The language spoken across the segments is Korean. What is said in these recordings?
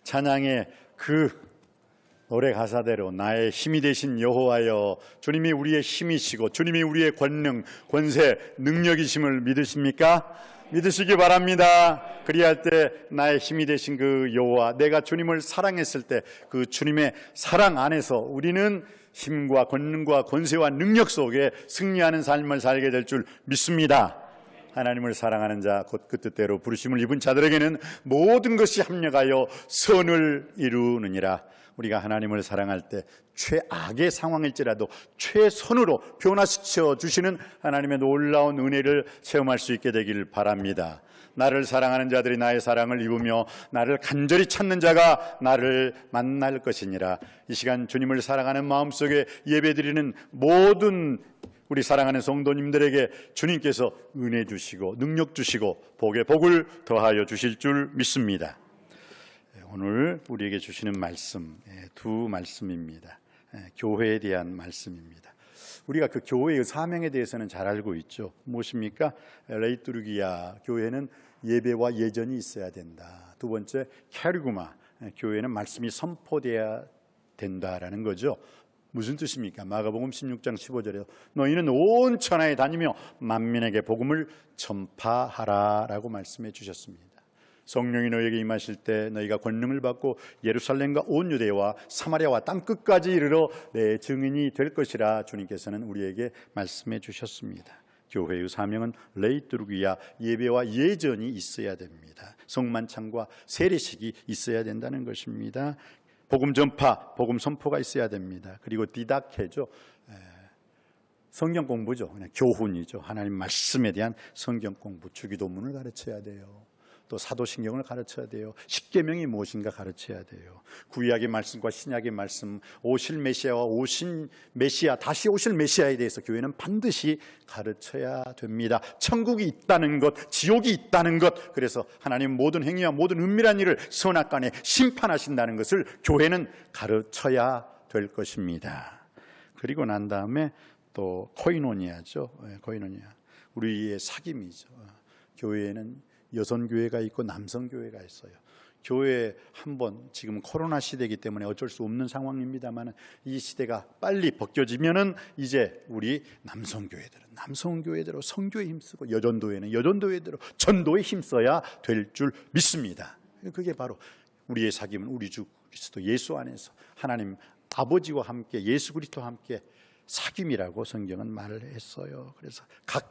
찬양의 그 노래 가사대로 나의 힘이 되신 여호와여, 주님이 우리의 힘이시고 주님이 우리의 권능, 권세, 능력이심을 믿으십니까? 믿으시기 바랍니다. 그리할 때 나의 힘이 되신 그 여호와, 내가 주님을 사랑했을 때 그 주님의 사랑 안에서 우리는 힘과 권능과 권세와 능력 속에 승리하는 삶을 살게 될 줄 믿습니다. 하나님을 사랑하는 자, 곧 그 뜻대로 부르심을 입은 자들에게는 모든 것이 합력하여 선을 이루느니라. 우리가 하나님을 사랑할 때 최악의 상황일지라도 최선으로 변화시켜 주시는 하나님의 놀라운 은혜를 체험할 수 있게 되길 바랍니다. 나를 사랑하는 자들이 나의 사랑을 입으며 나를 간절히 찾는 자가 나를 만날 것이니라. 이 시간 주님을 사랑하는 마음속에 예배드리는 모든 우리 사랑하는 성도님들에게 주님께서 은혜 주시고 능력 주시고 복에 복을 더하여 주실 줄 믿습니다. 오늘 우리에게 주시는 말씀, 두 말씀입니다. 교회에 대한 말씀입니다. 우리가 그 교회의 사명에 대해서는 잘 알고 있죠. 무엇입니까? 레이뚜르기아 교회는 예배와 예전이 있어야 된다. 두 번째, 캐리구마 교회는 말씀이 선포되어야 된다라는 거죠. 무슨 뜻입니까? 마가복음 16장 15절에 너희는 온 천하에 다니며 만민에게 복음을 전파하라 라고 말씀해 주셨습니다. 성령이 너희에게 임하실 때 너희가 권능을 받고 예루살렘과 온 유대와 사마리아와 땅끝까지 이르러 내 증인이 될 것이라 주님께서는 우리에게 말씀해 주셨습니다. 교회의 사명은 레이뚜르기아 예배와 예전이 있어야 됩니다. 성만찬과 세례식이 있어야 된다는 것입니다. 복음 전파, 복음 선포가 있어야 됩니다. 그리고 디다케죠. 성경 공부죠. 그냥 교훈이죠. 하나님 말씀에 대한 성경 공부, 주기도문을 가르쳐야 돼요. 또 사도신경을 가르쳐야 돼요. 십계명이 무엇인가 가르쳐야 돼요. 구약의 말씀과 신약의 말씀, 오실 메시아와 오신 메시아, 다시 오실 메시아에 대해서 교회는 반드시 가르쳐야 됩니다. 천국이 있다는 것, 지옥이 있다는 것, 그래서 하나님 모든 행위와 모든 은밀한 일을 선악간에 심판하신다는 것을 교회는 가르쳐야 될 것입니다. 그리고 난 다음에 또 코이노니아죠. 코이노니아, 우리의 사귐이죠. 교회에는 여성교회가 있고 남성교회가 있어요. 교회에 한번, 지금 코로나 시대이기 때문에 어쩔 수 없는 상황입니다만 이 시대가 빨리 벗겨지면은 이제 우리 남성교회대로 성교에 힘쓰고 여전도회는 여전도회대로 전도에 힘써야 될 줄 믿습니다. 그게 바로 우리의 사귐은 우리 주 그리스도 예수 안에서 하나님 아버지와 함께 예수 그리스도와 함께 사귐이라고 성경은 말을 했어요. 그래서 각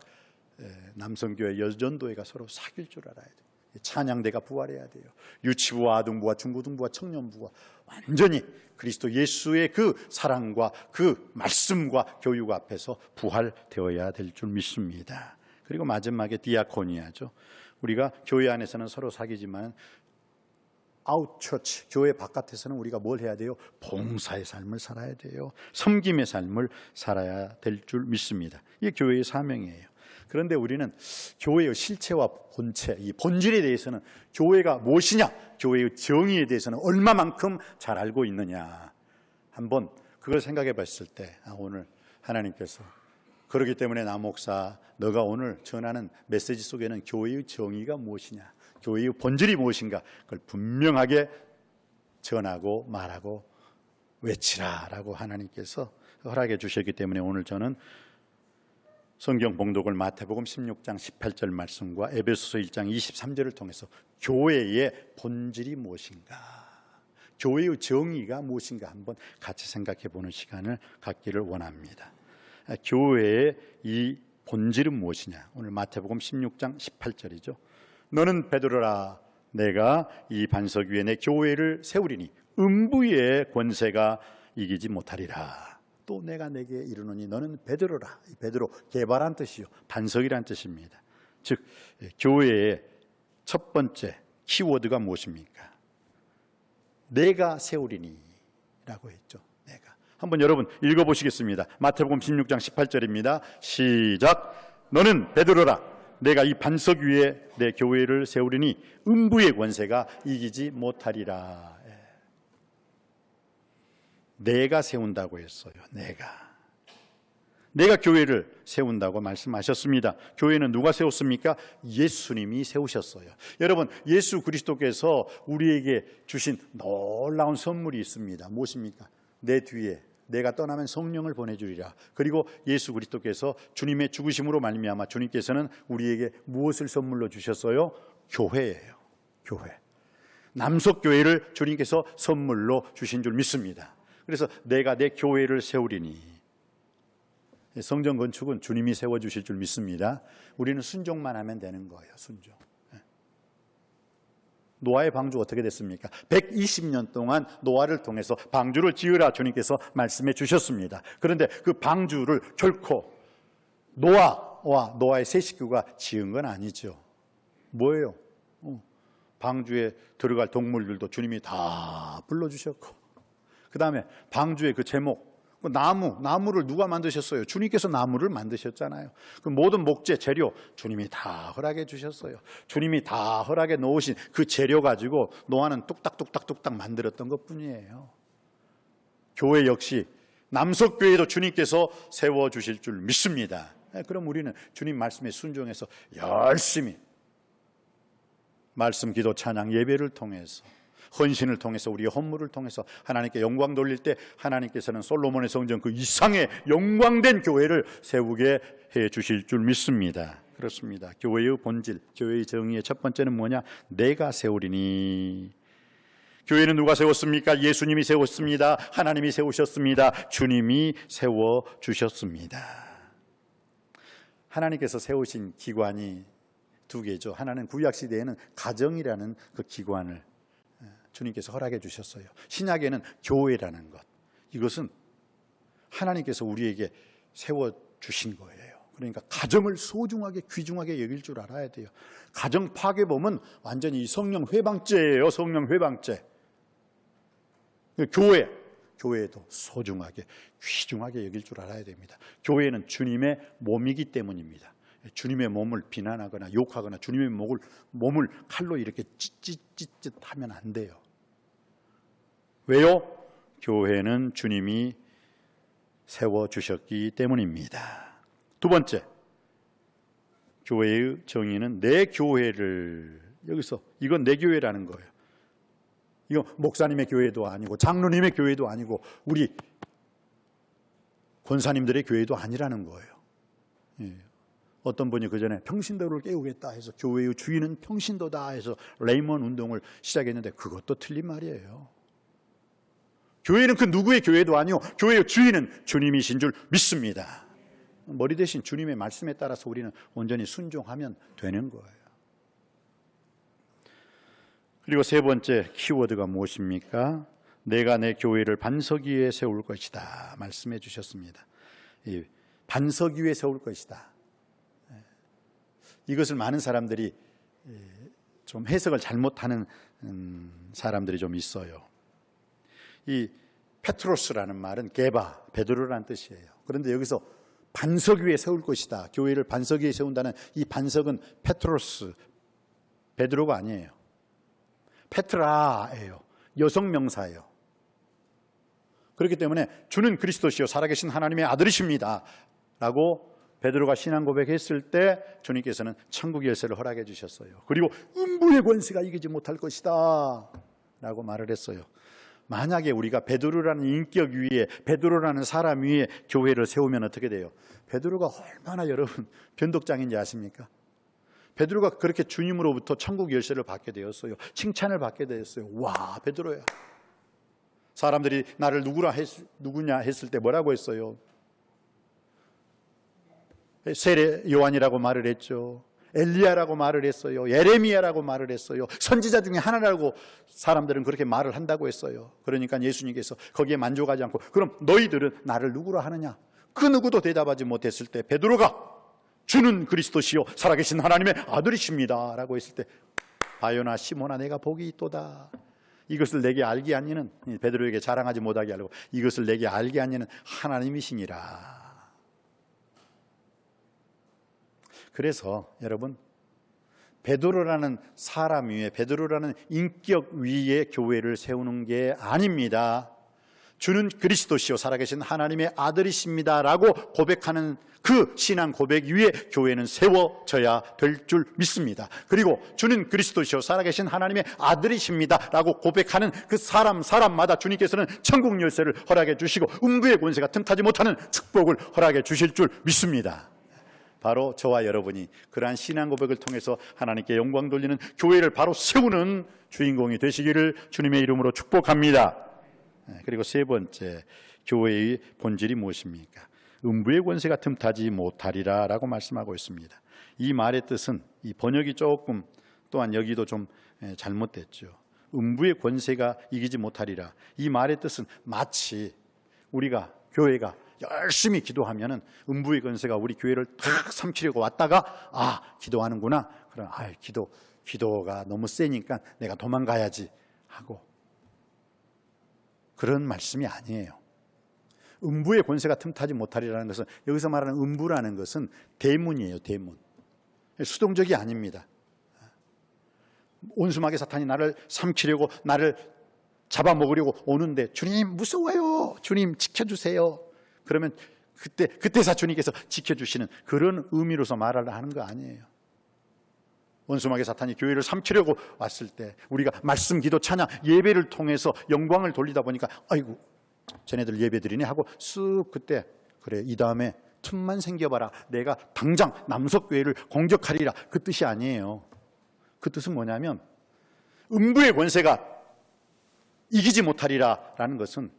남성교회, 여전도회가 서로 사귈 줄 알아야 돼요. 찬양대가 부활해야 돼요. 유치부와 아동부와 중고등부와 청년부가 완전히 그리스도 예수의 그 사랑과 그 말씀과 교육 앞에서 부활되어야 될 줄 믿습니다. 그리고 마지막에 디아코니아죠. 우리가 교회 안에서는 서로 사귀지만 아웃처치, 교회 바깥에서는 우리가 뭘 해야 돼요? 봉사의 삶을 살아야 돼요. 섬김의 삶을 살아야 될 줄 믿습니다. 이게 교회의 사명이에요. 그런데 우리는 교회의 실체와 본체, 이 본질에 대해서는 교회가 무엇이냐, 교회의 정의에 대해서는 얼마만큼 잘 알고 있느냐, 한번 그걸 생각해 봤을 때 오늘 하나님께서 그렇기 때문에 나 목사, 너가 오늘 전하는 메시지 속에는 교회의 정의가 무엇이냐, 교회의 본질이 무엇인가, 그걸 분명하게 전하고 말하고 외치라라고 하나님께서 허락해 주셨기 때문에 오늘 저는 성경 봉독을 마태복음 16장 18절 말씀과 에베소서 1장 23절을 통해서 교회의 본질이 무엇인가, 교회의 정의가 무엇인가 한번 같이 생각해 보는 시간을 갖기를 원합니다. 교회의 이 본질은 무엇이냐, 오늘 마태복음 16장 18절이죠. 너는 베드로라, 내가 이 반석 위에 내 교회를 세우리니 음부의 권세가 이기지 못하리라. 또 내가 내게 이르노니 너는 베드로라. 베드로, 개발한 뜻이요, 반석이란 뜻입니다. 즉 교회의 첫 번째 키워드가 무엇입니까? 내가 세우리니 라고 했죠. 내가. 한번 여러분 읽어보시겠습니다. 마태복음 16장 18절입니다. 시작. 너는 베드로라, 내가 이 반석 위에 내 교회를 세우리니 음부의 권세가 이기지 못하리라. 내가 세운다고 했어요. 내가 교회를 세운다고 말씀하셨습니다. 교회는 누가 세웠습니까? 예수님이 세우셨어요. 여러분, 예수 그리스도께서 우리에게 주신 놀라운 선물이 있습니다. 무엇입니까? 내 뒤에 내가 떠나면 성령을 보내주리라. 그리고 예수 그리스도께서 주님의 죽으심으로 말미암아 주님께서는 우리에게 무엇을 선물로 주셨어요? 교회예요. 교회. 남석교회를 주님께서 선물로 주신 줄 믿습니다. 그래서 내가 내 교회를 세우리니, 성전 건축은 주님이 세워주실 줄 믿습니다. 우리는 순종만 하면 되는 거예요. 순종. 노아의 방주 어떻게 됐습니까? 120년 동안 노아를 통해서 방주를 지으라 주님께서 말씀해 주셨습니다. 그런데 그 방주를 결코 노아와 노아의 세 식구가 지은 건 아니죠. 뭐예요? 방주에 들어갈 동물들도 주님이 다 불러주셨고, 그 다음에 방주의 그 제목, 나무를 누가 만드셨어요? 주님께서 나무를 만드셨잖아요. 그 모든 목재, 재료 주님이 다 허락해 주셨어요. 주님이 다 허락해 놓으신 그 재료 가지고 노아는 뚝딱뚝딱뚝딱 만들었던 것뿐이에요. 교회 역시 남석교회도 주님께서 세워주실 줄 믿습니다. 그럼 우리는 주님 말씀에 순종해서 열심히 말씀, 기도, 찬양, 예배를 통해서, 헌신을 통해서, 우리의 헌물을 통해서 하나님께 영광 돌릴 때 하나님께서는 솔로몬의 성전 그 이상의 영광된 교회를 세우게 해 주실 줄 믿습니다. 그렇습니다. 교회의 본질, 교회의 정의의 첫 번째는 뭐냐? 내가 세우리니. 교회는 누가 세웠습니까? 예수님이 세웠습니다. 하나님이 세우셨습니다. 주님이 세워주셨습니다. 하나님께서 세우신 기관이 두 개죠. 하나는 구약시대에는 가정이라는 그 기관을 주님께서 허락해 주셨어요. 신약에는 교회라는 것, 이것은 하나님께서 우리에게 세워주신 거예요. 그러니까 가정을 소중하게 귀중하게 여길 줄 알아야 돼요. 가정 파괴범은 완전히 이 성령 회방죄예요. 성령 회방죄. 교회도 소중하게 귀중하게 여길 줄 알아야 됩니다. 교회는 주님의 몸이기 때문입니다. 주님의 몸을 비난하거나 욕하거나 주님의 몸을 칼로 이렇게 찢찢찢 하면 안 돼요. 왜요? 교회는 주님이 세워주셨기 때문입니다. 두 번째, 교회의 정의는 내 교회를, 여기서 이건 내 교회라는 거예요. 이거 목사님의 교회도 아니고 장로님의 교회도 아니고 우리 권사님들의 교회도 아니라는 거예요. 예. 어떤 분이 그 전에 평신도를 깨우겠다 해서 교회의 주인은 평신도다 해서 레이먼 운동을 시작했는데 그것도 틀린 말이에요. 교회는 그 누구의 교회도 아니고 교회의 주인은 주님이신 줄 믿습니다. 머리 대신 주님의 말씀에 따라서 우리는 온전히 순종하면 되는 거예요. 그리고 세 번째 키워드가 무엇입니까? 내가 내 교회를 반석 위에 세울 것이다 말씀해 주셨습니다. 이 반석 위에 세울 것이다. 이것을 많은 사람들이 좀 해석을 잘못하는 사람들이 좀 있어요. 이 페트로스라는 말은 게바, 베드로라는 뜻이에요. 그런데 여기서 반석 위에 세울 것이다, 교회를 반석 위에 세운다는 이 반석은 페트로스, 베드로가 아니에요. 페트라예요. 여성 명사예요. 그렇기 때문에 주는 그리스도시요 살아계신 하나님의 아들이십니다 라고 베드로가 신앙 고백했을 때 주님께서는 천국 열쇠를 허락해 주셨어요. 그리고 음부의 권세가 이기지 못할 것이다 라고 말을 했어요. 만약에 우리가 베드로라는 인격 위에, 베드로라는 사람 위에 교회를 세우면 어떻게 돼요? 베드로가 얼마나 여러분 변덕장인지 아십니까? 베드로가 그렇게 주님으로부터 천국 열쇠를 받게 되었어요. 칭찬을 받게 되었어요. 와, 베드로야. 사람들이 나를 누구냐 했을 때 뭐라고 했어요? 세례 요한이라고 말을 했죠. 엘리야라고 말을 했어요. 예레미야라고 말을 했어요. 선지자 중에 하나라고 사람들은 그렇게 말을 한다고 했어요. 그러니까 예수님께서 거기에 만족하지 않고 그럼 너희들은 나를 누구라 하느냐? 그 누구도 대답하지 못했을 때 베드로가 주는 그리스도시요 살아계신 하나님의 아들이십니다 라고 했을 때 바요나 시모나 내가 복이 있도다. 이것을 내게 알게 하니는, 베드로에게 자랑하지 못하게 하려고 이것을 내게 알게 하니는 하나님이시니라. 그래서 여러분, 베드로라는 사람 위에, 베드로라는 인격 위에 교회를 세우는 게 아닙니다. 주는 그리스도시요 살아계신 하나님의 아들이십니다라고 고백하는 그 신앙 고백 위에 교회는 세워져야 될 줄 믿습니다. 그리고 주는 그리스도시요 살아계신 하나님의 아들이십니다라고 고백하는 그 사람마다 주님께서는 천국 열쇠를 허락해 주시고 음부의 권세가 틈타지 못하는 축복을 허락해 주실 줄 믿습니다. 바로 저와 여러분이 그러한 신앙 고백을 통해서 하나님께 영광 돌리는 교회를 바로 세우는 주인공이 되시기를 주님의 이름으로 축복합니다. 그리고 세 번째, 교회의 본질이 무엇입니까? 음부의 권세가 틈타지 못하리라 라고 말씀하고 있습니다. 이 말의 뜻은, 이 번역이 조금 또한 여기도 좀 잘못됐죠. 음부의 권세가 이기지 못하리라, 이 말의 뜻은 마치 우리가 교회가 열심히 기도하면은 음부의 권세가 우리 교회를 탁 삼키려고 왔다가 기도하는구나, 그럼 기도가 너무 세니까 내가 도망가야지 하고, 그런 말씀이 아니에요. 음부의 권세가 틈타지 못하리라는 것은, 여기서 말하는 음부라는 것은 대문이에요. 대문. 수동적이 아닙니다. 온수마귀 사탄이 나를 삼키려고, 나를 잡아먹으려고 오는데 주님 무서워요, 주님 지켜주세요, 그러면 그때서 주님께서 지켜주시는 그런 의미로서 말하려 하는 거 아니에요. 원수마귀 사탄이 교회를 삼키려고 왔을 때 우리가 말씀, 기도, 찬양, 예배를 통해서 영광을 돌리다 보니까 아이고 쟤네들 예배 드리네 하고 쓱, 그때 그래 이 다음에 틈만 생겨봐라, 내가 당장 남석교회를 공격하리라, 그 뜻이 아니에요. 그 뜻은 뭐냐면 음부의 권세가 이기지 못하리라 라는 것은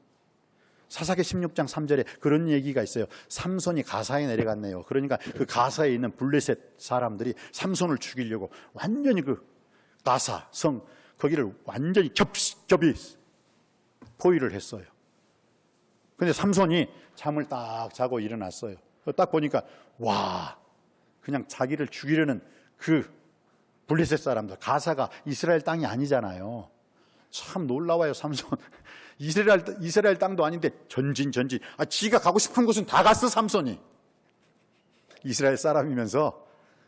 사사기 16장 3절에 그런 얘기가 있어요. 삼손이 가사에 내려갔네요. 그러니까 그 가사에 있는 블레셋 사람들이 삼손을 죽이려고 완전히 그 가사 성 거기를 완전히 겹이 포위를 했어요. 근데 삼손이 잠을 딱 자고 일어났어요. 딱 보니까 와, 그냥 자기를 죽이려는 그 블레셋 사람들, 가사가 이스라엘 땅이 아니잖아요. 참 놀라워요. 삼손 이스라엘 땅도 아닌데 전진 지가 가고 싶은 곳은 다 갔어. 삼손이 이스라엘 사람이면서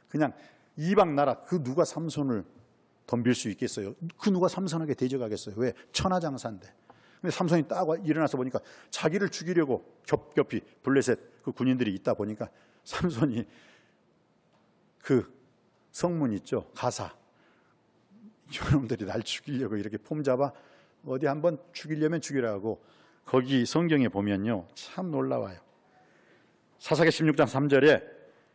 그냥 이방 나라, 그 누가 삼손을 덤빌 수 있겠어요? 그 누가 삼손에게 대적하겠어요? 왜? 천하장사인데. 근데 삼손이 딱 일어나서 보니까 자기를 죽이려고 겹겹이 블레셋 그 군인들이 있다 보니까 삼손이 그 성문 있죠, 가사, 이놈들이 날 죽이려고 이렇게 폼 잡아 어디 한번 죽이려면 죽이라고. 거기 성경에 보면요 참 놀라워요. 사사기 16장 3절에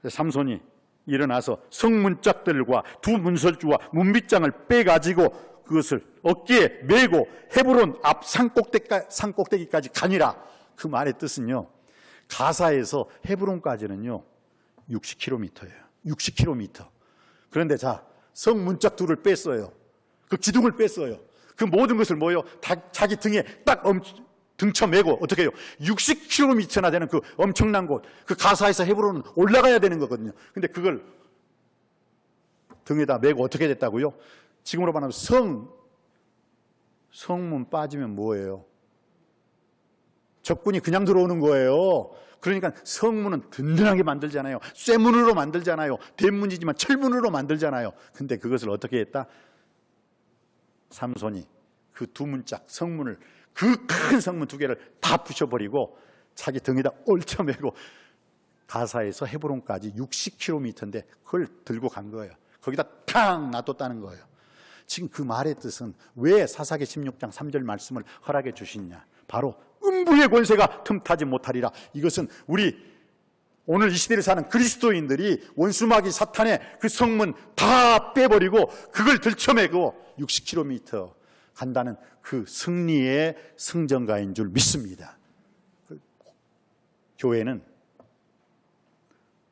삼손이 일어나서 성문짝들과 두 문설주와 문빗장을 빼가지고 그것을 어깨에 메고 헤브론 앞 산꼭대기까지 가니라. 그 말의 뜻은요, 가사에서 헤브론까지는요 60km예요. 60km. 그런데 자, 성문짝 둘을 뺐어요. 그 기둥을 뺐어요. 그 모든 것을 자기 등에 딱 등쳐 메고 어떻게 해요? 60km나 되는 그 엄청난 곳, 그 가사에서 헤브론은 올라가야 되는 거거든요. 근데 그걸 등에다 메고 어떻게 됐다고요? 지금으로 말하면 성문 빠지면 뭐예요? 적군이 그냥 들어오는 거예요. 그러니까 성문은 든든하게 만들잖아요. 쇠문으로 만들잖아요. 대문이지만 철문으로 만들잖아요. 근데 그것을 어떻게 했다? 삼손이 그 두 문짝 성문을, 그 큰 성문 두 개를 다 부셔버리고 자기 등에다 얹혀매고 가사에서 헤브론까지 60km인데 그걸 들고 간 거예요. 거기다 탕 놔뒀다는 거예요. 지금 그 말의 뜻은 왜 사사기 16장 3절 말씀을 허락해 주시냐? 바로 음부의 권세가 틈타지 못하리라. 이것은 우리 오늘 이 시대를 사는 그리스도인들이 원수마귀 사탄의 그 성문 다 빼버리고 그걸 들쳐매고 60km 간다는 그 승리의 승전가인 줄 믿습니다. 교회는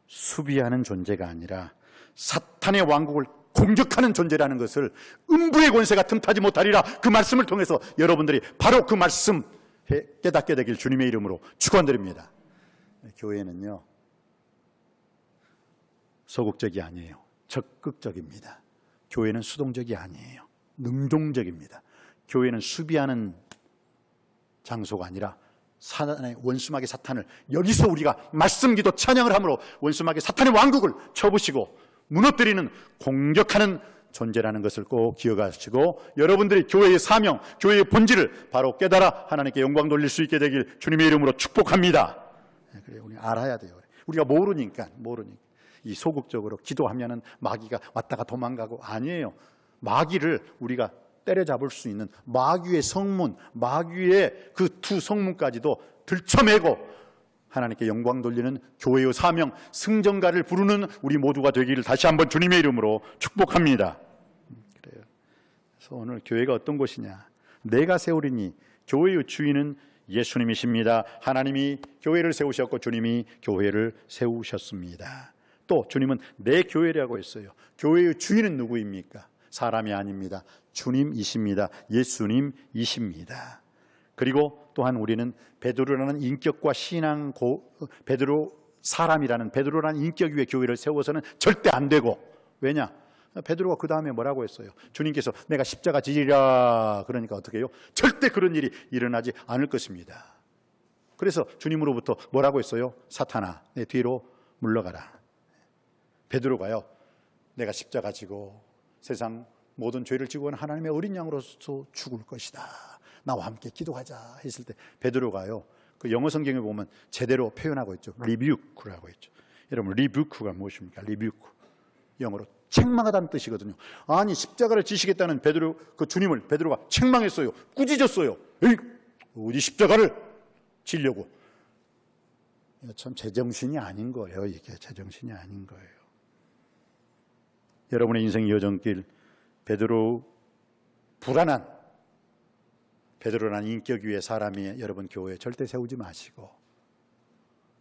수비하는 존재가 아니라 사탄의 왕국을 공격하는 존재라는 것을, 음부의 권세가 틈타지 못하리라, 그 말씀을 통해서 여러분들이 바로 그 말씀 깨닫게 되길 주님의 이름으로 축원드립니다. 교회는요 소극적이 아니에요. 적극적입니다. 교회는 수동적이 아니에요. 능동적입니다. 교회는 수비하는 장소가 아니라 사단의 원수마귀 사탄을 여기서 우리가 말씀, 기도, 찬양을 함으로 원수마귀 사탄의 왕국을 쳐부시고 무너뜨리는, 공격하는 존재라는 것을 꼭 기억하시고 여러분들이 교회의 사명, 교회의 본질을 바로 깨달아 하나님께 영광 돌릴 수 있게 되길 주님의 이름으로 축복합니다. 그래요. 우리 알아야 돼요. 우리가 모르니까 이 소극적으로 기도하면은 마귀가 왔다가 도망가고 아니에요. 마귀를 우리가 때려잡을 수 있는 마귀의 성문, 마귀의 그 두 성문까지도 들쳐매고 하나님께 영광 돌리는 교회의 사명, 승전가를 부르는 우리 모두가 되기를 다시 한번 주님의 이름으로 축복합니다. 그래요. 그래서 오늘 교회가 어떤 곳이냐? 내가 세우리니 교회의 주인은 예수님이십니다. 하나님이 교회를 세우셨고 주님이 교회를 세우셨습니다. 또 주님은 내 교회라고 했어요. 교회의 주인은 누구입니까? 사람이 아닙니다. 주님이십니다. 예수님이십니다. 그리고 또한 우리는 베드로라는 인격과 신앙, 베드로라는 인격 위에 교회를 세워서는 절대 안 되고, 왜냐? 베드로가 그 다음에 뭐라고 했어요? 주님께서 내가 십자가 지리라 그러니까 어떻게 해요? 절대 그런 일이 일어나지 않을 것입니다. 그래서 주님으로부터 뭐라고 했어요? 사탄아, 내 뒤로 물러가라. 베드로가요, 내가 십자가 지고 세상 모든 죄를 지고 온 하나님의 어린 양으로서 죽을 것이다, 나와 함께 기도하자 했을 때 베드로가요, 그 영어 성경에 보면 제대로 표현하고 있죠. 리뷰크라고 있죠. 여러분, 리뷰크가 무엇입니까? 리뷰크, 영어로 책망하다는 뜻이거든요. 아니, 십자가를 지시겠다는 베드로, 그 주님을 베드로가 책망했어요. 꾸짖었어요. 에이, 어디 십자가를 지려고. 참 제정신이 아닌 거예요. 이게 제정신이 아닌 거예요. 여러분의 인생 여정길, 불안한 베드로라는 인격 위의 사람이 여러분 교회에 절대 세우지 마시고,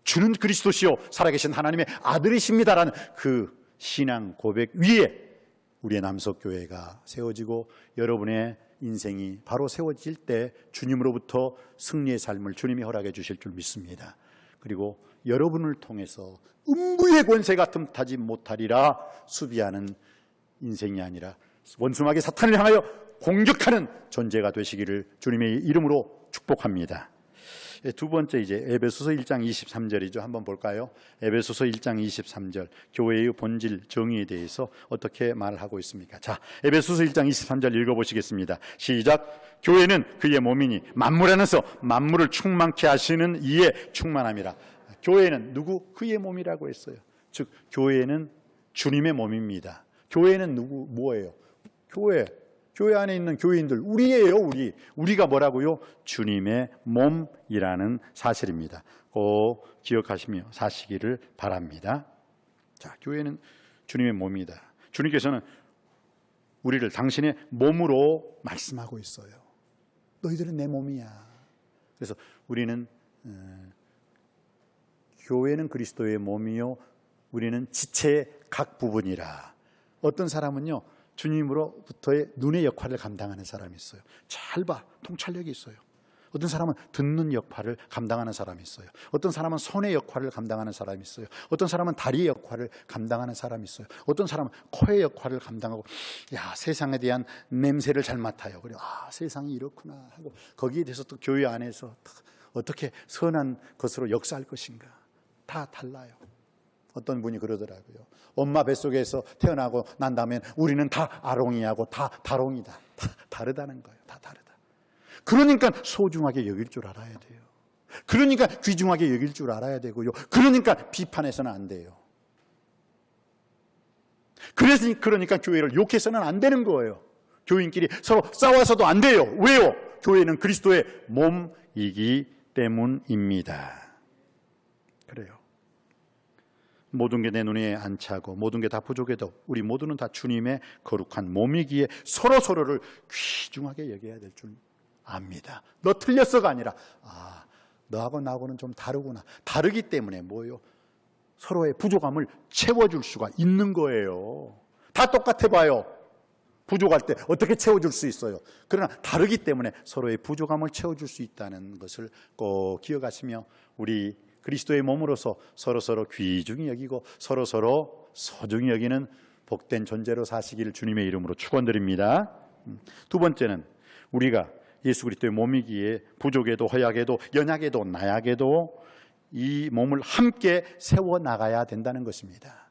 주는 그리스도시요 살아계신 하나님의 아들이십니다라는 그 신앙 고백 위에 우리의 남석교회가 세워지고 여러분의 인생이 바로 세워질 때 주님으로부터 승리의 삶을 주님이 허락해 주실 줄 믿습니다. 그리고 여러분을 통해서 음부의 권세가 틈타지 못하리라 수비하는 인생이 아니라 원수마귀 사탄을 향하여 공격하는 존재가 되시기를 주님의 이름으로 축복합니다. 두 번째, 이제 에베소서 1장 23절이죠. 한번 볼까요? 에베소서 1장 23절, 교회의 본질 정의에 대해서 어떻게 말하고 있습니까? 자, 에베소서 1장 23절 읽어보시겠습니다. 시작. 교회는 그의 몸이니 만물 안에서 만물을 충만케 하시는 이에 충만함이라. 교회는 누구? 그의 몸이라고 했어요. 즉 교회는 주님의 몸입니다. 교회는 누구? 뭐예요? 교회 안에 있는 교인들, 우리예요. 우리가 뭐라고요? 주님의 몸이라는 사실입니다. 꼭 기억하시며 사시기를 바랍니다. 자, 교회는 주님의 몸이다. 주님께서는 우리를 당신의 몸으로 말씀하고 있어요. 너희들은 내 몸이야. 그래서 우리는 교회는 그리스도의 몸이요 우리는 지체의 각 부분이라. 어떤 사람은요, 주님으로부터의 눈의 역할을 감당하는 사람이 있어요. 잘 봐, 통찰력이 있어요. 어떤 사람은 듣는 역할을 감당하는 사람이 있어요. 어떤 사람은 손의 역할을 감당하는 사람이 있어요. 어떤 사람은 다리의 역할을 감당하는 사람이 있어요. 어떤 사람은 코의 역할을 감당하고, 야, 세상에 대한 냄새를 잘 맡아요. 그래, 아, 세상이 이렇구나 하고, 거기에 대해서 또 교회 안에서 어떻게 선한 것으로 역사할 것인가, 다 달라요. 어떤 분이 그러더라고요. 엄마 뱃속에서 태어나고 난 다음에 우리는 다 아롱이하고 다 다롱이다. 다 다르다는 거예요. 다 다르다. 그러니까 소중하게 여길 줄 알아야 돼요. 그러니까 귀중하게 여길 줄 알아야 되고요. 그러니까 비판해서는 안 돼요. 그러니까 교회를 욕해서는 안 되는 거예요. 교인끼리 서로 싸워서도 안 돼요. 왜요? 교회는 그리스도의 몸이기 때문입니다. 그래요. 모든 게 내 눈에 안 차고 모든 게 다 부족해도 우리 모두는 다 주님의 거룩한 몸이기에 서로서로를 귀중하게 여겨야 될 줄 압니다. 너 틀렸어가 아니라, 아, 너하고 나하고는 좀 다르구나. 다르기 때문에 뭐예요? 서로의 부족함을 채워줄 수가 있는 거예요. 다 똑같아 봐요. 부족할 때 어떻게 채워줄 수 있어요? 그러나 다르기 때문에 서로의 부족함을 채워줄 수 있다는 것을 꼭 기억하시며 우리 그리스도의 몸으로서 서로서로 귀중히 여기고 서로서로 소중히 여기는 복된 존재로 사시기를 주님의 이름으로 축원드립니다. 두 번째는 우리가 예수 그리스도의 몸이기에 부족에도 허약에도 연약에도 나약에도 이 몸을 함께 세워나가야 된다는 것입니다.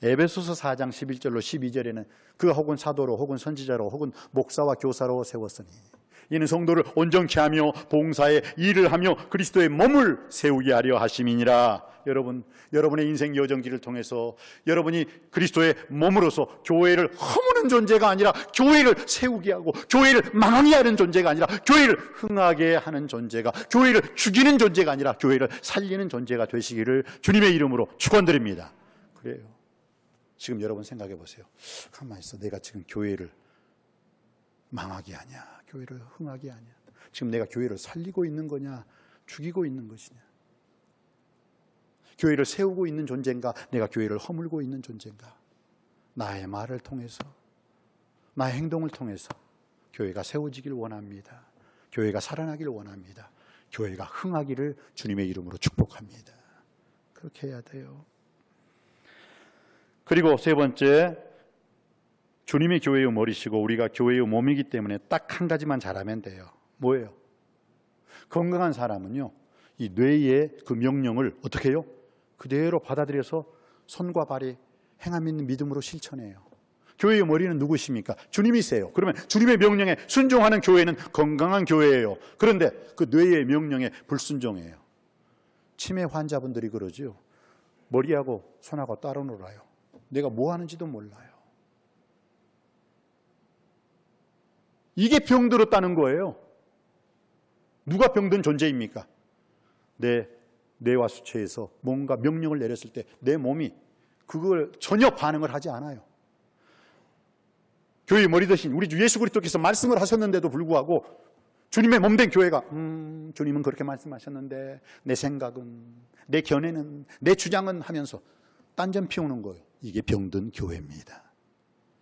에베소서 4장 11절로 12절에는 그가 혹은 사도로 혹은 선지자로 혹은 목사와 교사로 세웠으니 이는 성도를 온전케 하며 봉사에 일을 하며 그리스도의 몸을 세우게 하려 하심이니라. 여러분의 인생 여정기를 통해서 여러분이 그리스도의 몸으로서 교회를 허무는 존재가 아니라 교회를 세우게 하고 교회를 망하게 하는 존재가 아니라 교회를 흥하게 하는 존재가, 교회를 죽이는 존재가 아니라 교회를 살리는 존재가 되시기를 주님의 이름으로 축원드립니다. 그래요. 지금 여러분 생각해 보세요. 가만히 있어. 내가 지금 교회를 망하게 하냐, 교회를 흥하게 하냐, 지금 내가 교회를 살리고 있는 거냐, 죽이고 있는 것이냐, 교회를 세우고 있는 존재인가, 내가 교회를 허물고 있는 존재인가. 나의 말을 통해서, 나의 행동을 통해서 교회가 세워지길 원합니다. 교회가 살아나길 원합니다. 교회가 흥하기를 주님의 이름으로 축복합니다. 그렇게 해야 돼요. 그리고 세 번째, 주님이 교회의 머리시고 우리가 교회의 몸이기 때문에 딱 한 가지만 잘하면 돼요. 뭐예요? 건강한 사람은요, 이 뇌의 그 명령을 어떻게 해요? 그대로 받아들여서 손과 발이 행함 있는 믿음으로 실천해요. 교회의 머리는 누구십니까? 주님이세요. 그러면 주님의 명령에 순종하는 교회는 건강한 교회예요. 그런데 그 뇌의 명령에 불순종해요. 치매 환자분들이 그러죠. 머리하고 손하고 따로 놀아요. 내가 뭐 하는지도 몰라요. 이게 병들었다는 거예요. 누가 병든 존재입니까? 내 뇌와 수체에서 뭔가 명령을 내렸을 때 내 몸이 그걸 전혀 반응을 하지 않아요. 교회의 머리 대신 우리 주 예수 그리스도께서 말씀을 하셨는데도 불구하고 주님의 몸된 교회가 주님은 그렇게 말씀하셨는데 내 생각은, 내 견해는, 내 주장은 하면서 딴전 피우는 거예요. 이게 병든 교회입니다.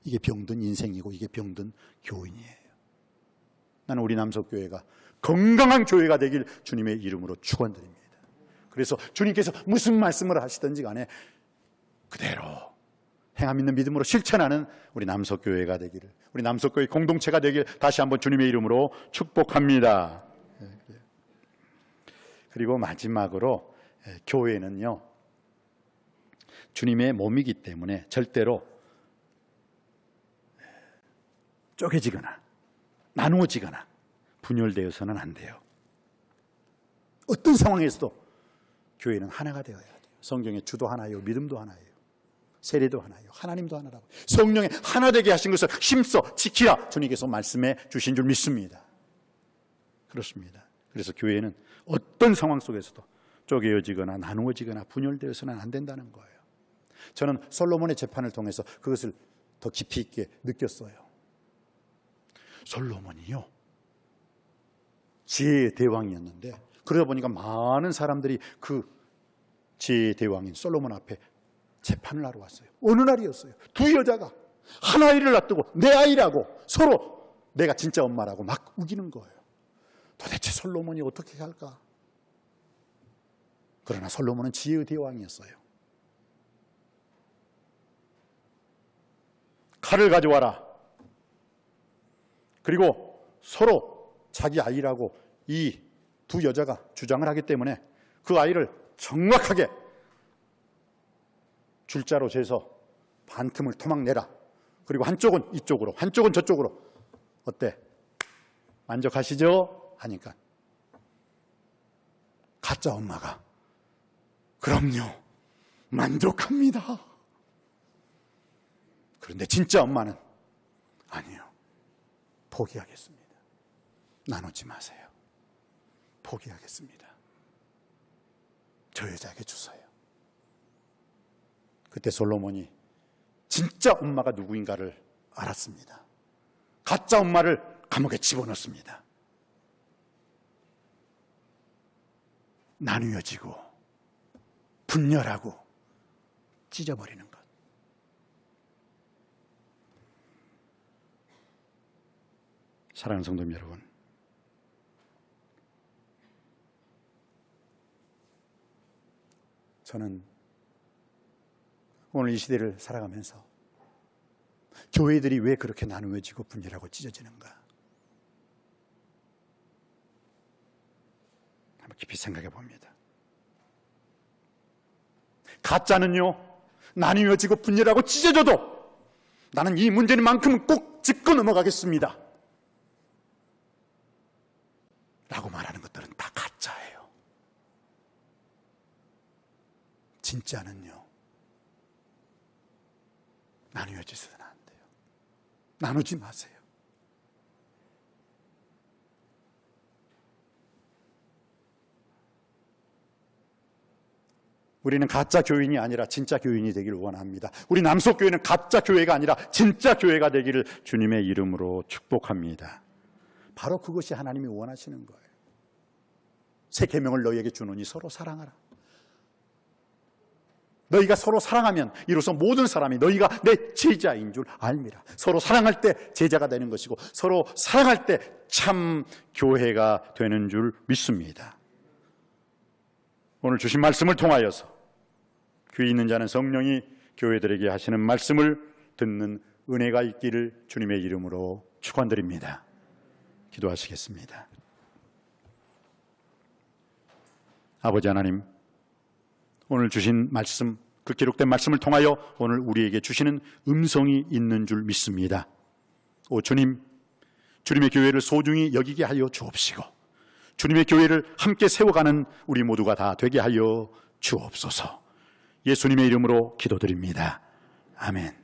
이게 병든 인생이고 이게 병든 교인이에요. 나는 우리 남석교회가 건강한 교회가 되길 주님의 이름으로 축원드립니다. 그래서 주님께서 무슨 말씀을 하시든지 간에 그대로 행함 있는 믿음으로 실천하는 우리 남석교회가 되기를, 우리 남석교회 공동체가 되길 다시 한번 주님의 이름으로 축복합니다. 그리고 마지막으로 교회는요, 주님의 몸이기 때문에 절대로 쪼개지거나 나누어지거나 분열되어서는 안 돼요. 어떤 상황에서도 교회는 하나가 되어야 돼요. 성경의 주도 하나예요. 믿음도 하나예요. 세례도 하나예요. 하나님도 하나라고. 성령의 하나 되게 하신 것을 힘써 지키라 주님께서 말씀해 주신 줄 믿습니다. 그렇습니다. 그래서 교회는 어떤 상황 속에서도 쪼개어지거나 나누어지거나 분열되어서는 안 된다는 거예요. 저는 솔로몬의 재판을 통해서 그것을 더 깊이 있게 느꼈어요. 솔로몬이요, 지혜의 대왕이었는데 그러다 보니까 많은 사람들이 그 지혜의 대왕인 솔로몬 앞에 재판을 하러 왔어요. 어느 날이었어요. 두 여자가 한 아이를 놔두고 내 아이라고 서로 내가 진짜 엄마라고 막 우기는 거예요. 도대체 솔로몬이 어떻게 할까? 그러나 솔로몬은 지혜의 대왕이었어요. 칼을 가져와라. 그리고 서로 자기 아이라고 이 두 여자가 주장을 하기 때문에 그 아이를 정확하게 줄자로 재서 반틈을 토막 내라. 그리고 한쪽은 이쪽으로, 한쪽은 저쪽으로. 어때? 만족하시죠? 하니까 가짜 엄마가 그럼요, 만족합니다. 그런데 진짜 엄마는 아니요, 포기하겠습니다. 나누지 마세요. 포기하겠습니다. 저 여자에게 주세요. 그때 솔로몬이 진짜 엄마가 누구인가를 알았습니다. 가짜 엄마를 감옥에 집어넣습니다. 나누어지고 분열하고 찢어버리는 것. 사랑하는 성도 여러분, 저는 오늘 이 시대를 살아가면서 교회들이 왜 그렇게 나누어지고 분열하고 찢어지는가 한번 깊이 생각해 봅니다. 가짜는요, 나뉘어지고 분열하고 찢어져도 나는 이 문제만큼은 꼭 짚고 넘어가겠습니다 라고 말하는 것들은 다 가짜예요. 진짜는요, 나뉘어지서는 안 돼요. 나누지 마세요. 우리는 가짜 교인이 아니라 진짜 교인이 되기를 원합니다. 우리 남속교회는 가짜 교회가 아니라 진짜 교회가 되기를 주님의 이름으로 축복합니다. 바로 그것이 하나님이 원하시는 거예요. 새 계명을 너희에게 주노니 서로 사랑하라. 너희가 서로 사랑하면 이로써 모든 사람이 너희가 내 제자인 줄 알미라. 서로 사랑할 때 제자가 되는 것이고 서로 사랑할 때 참 교회가 되는 줄 믿습니다. 오늘 주신 말씀을 통하여서 귀 있는 자는 성령이 교회들에게 하시는 말씀을 듣는 은혜가 있기를 주님의 이름으로 축원드립니다. 기도하시겠습니다. 아버지 하나님, 오늘 주신 말씀, 그 기록된 말씀을 통하여 오늘 우리에게 주시는 음성이 있는 줄 믿습니다. 오 주님, 주님의 교회를 소중히 여기게 하여 주옵시고 주님의 교회를 함께 세워가는 우리 모두가 다 되게 하여 주옵소서. 예수님의 이름으로 기도드립니다. 아멘.